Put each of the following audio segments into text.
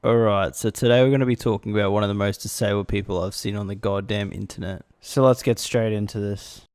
Alright, so today we're going to be talking about one of the most disabled people I've seen on the goddamn internet. So let's get straight into this.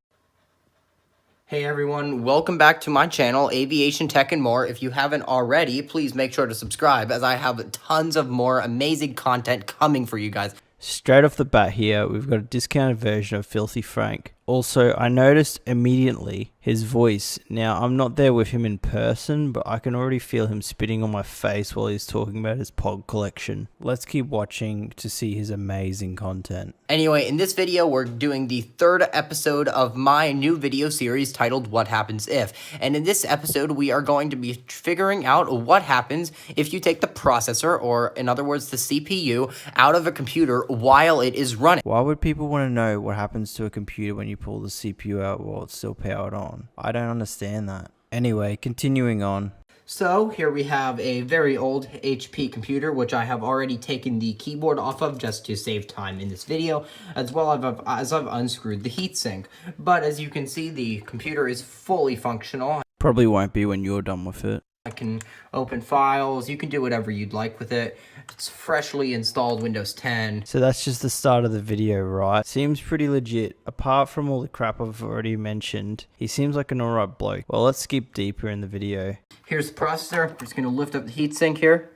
Hey everyone, welcome back to my channel, Aviation Tech and More. If you haven't already, please make sure to subscribe as I have tons of more amazing content coming for you guys. Straight off the bat here, we've got a discounted version of Filthy Frank. Also, I noticed immediately his voice. Now, I'm not there with him in person, but I can already feel him spitting on my face while he's talking about his pod collection. Let's keep watching to see his amazing content. Anyway, in this video, we're doing the third episode of my new video series titled What Happens If. And in this episode, we are going to be figuring out what happens if you take the processor, or in other words, the CPU, out of a computer while it is running. Why would people want to know what happens to a computer when you pull the CPU out while it's still powered on? I don't understand that. Anyway, continuing on. So here we have a very old HP computer, which I have already taken the keyboard off of just to save time in this video, as well as I've unscrewed the heatsink. But as you can see, the computer is fully functional. Probably won't be when you're done with it. I can open files, you can do whatever you'd like with it. It's freshly installed Windows 10. So that's just the start of the video, right? Seems pretty legit. Apart from all the crap I've already mentioned, he seems like an alright bloke. Well, let's skip deeper in the video. Here's the processor. I'm just going to lift up the heatsink here.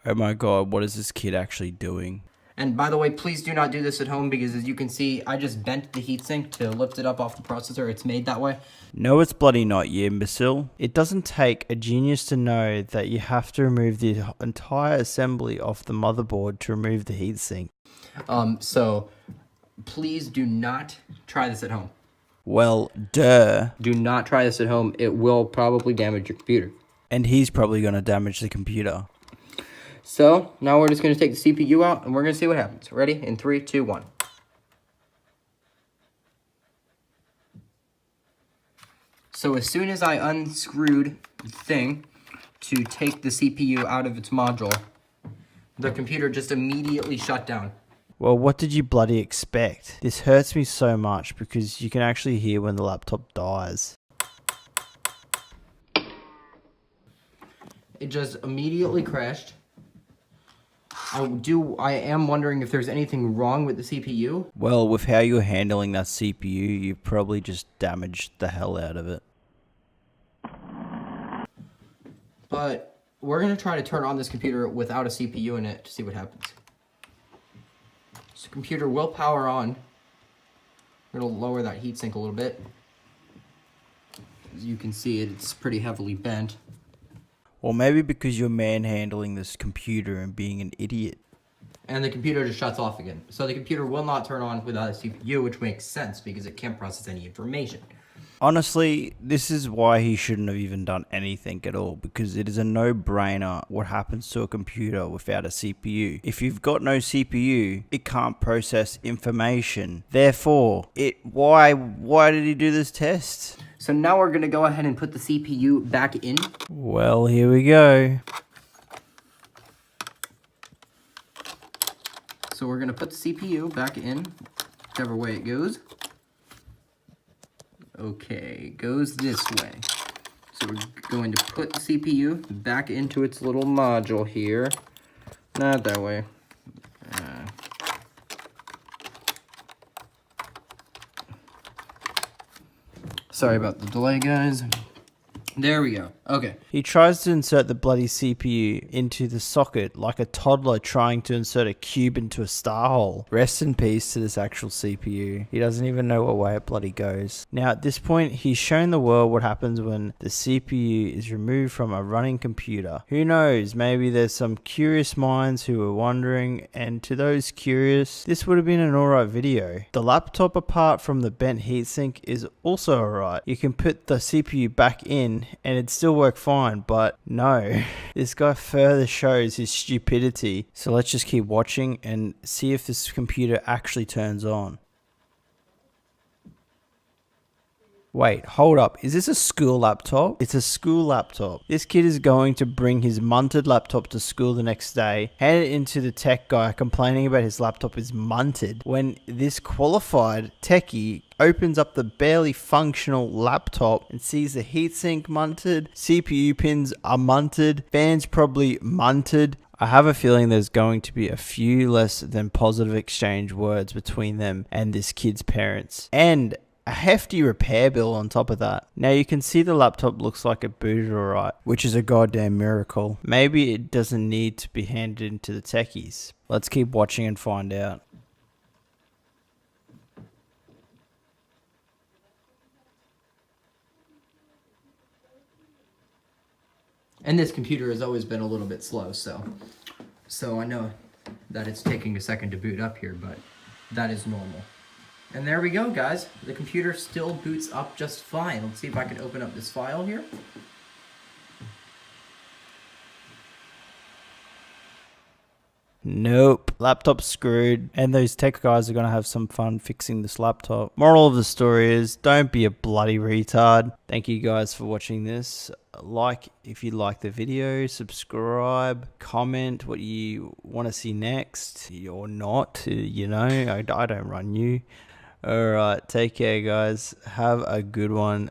Oh my god, what is this kid actually doing? And by the way, please do not do this at home because as you can see, I just bent the heatsink to lift it up off the processor. It's made that way. No, it's bloody not, you imbecile. It doesn't take a genius to know that you have to remove the entire assembly off the motherboard to remove the heatsink. So please do not try this at home. Well, duh. Do not try this at home. It will probably damage your computer. And he's probably going to damage the computer. So now we're just going to take the CPU out and we're going to see what happens. Ready? In 3, 2, 1. So as soon as I unscrewed the thing to take the CPU out of its module, the computer just immediately shut down. Well, what did you bloody expect? This hurts me so much because you can actually hear when the laptop dies. It just immediately crashed. I am wondering if there's anything wrong with the CPU. Well, with how you're handling that CPU, you've probably just damaged the hell out of it. But we're going to try to turn on this computer without a CPU in it to see what happens. So the computer will power on. It'll lower that heatsink a little bit. As you can see, it's pretty heavily bent. Or maybe because you're manhandling this computer and being an idiot. And the computer just shuts off again. So the computer will not turn on without a CPU, which makes sense because it can't process any information. Honestly, this is why he shouldn't have even done anything at all, because it is a no-brainer what happens to a computer without a CPU. If you've got no CPU, it can't process information. Therefore, why did he do this test? So now we're going to go ahead and put the CPU back in. Well, here we go. So we're going to put the CPU back in, whichever way it goes. Okay, it goes this way. So we're going to put the CPU back into its little module here. Not that way. Sorry about the delay, guys. There we go. Okay. He tries to insert the bloody CPU into the socket like a toddler trying to insert a cube into a star hole. Rest in peace to this actual CPU. He doesn't even know what way it bloody goes. Now at this point, he's shown the world what happens when the CPU is removed from a running computer. Who knows, maybe there's some curious minds who are wondering, and to those curious, this would have been an alright video. The laptop, apart from the bent heatsink, is also alright. You can put the CPU back in and it'd still work fine, but no. This guy further shows his stupidity. So let's just keep watching and see if this computer actually turns on. Wait, hold up. Is this a school laptop? It's a school laptop. This kid is going to bring his munted laptop to school the next day, hand it into the tech guy complaining about his laptop is munted, when this qualified techie opens up the barely functional laptop and sees the heatsink munted, CPU pins are munted, fans probably munted. I have a feeling there's going to be a few less than positive exchange words between them and this kid's parents. And a hefty repair bill on top of that. Now you can see the laptop looks like it booted alright, which is a goddamn miracle. Maybe it doesn't need to be handed into the techies. Let's keep watching and find out. And this computer has always been a little bit slow, so I know that it's taking a second to boot up here, but that is normal. And there we go, guys. The computer still boots up just fine. Let's see if I can open up this file here. Nope. Laptop's screwed, and those tech guys are going to have some fun fixing this laptop. Moral of the story is, don't be a bloody retard. Thank you guys for watching this. Like if you like the video, subscribe, comment what you want to see next, or not, you know, I don't run you. Alright, take care guys. Have a good one.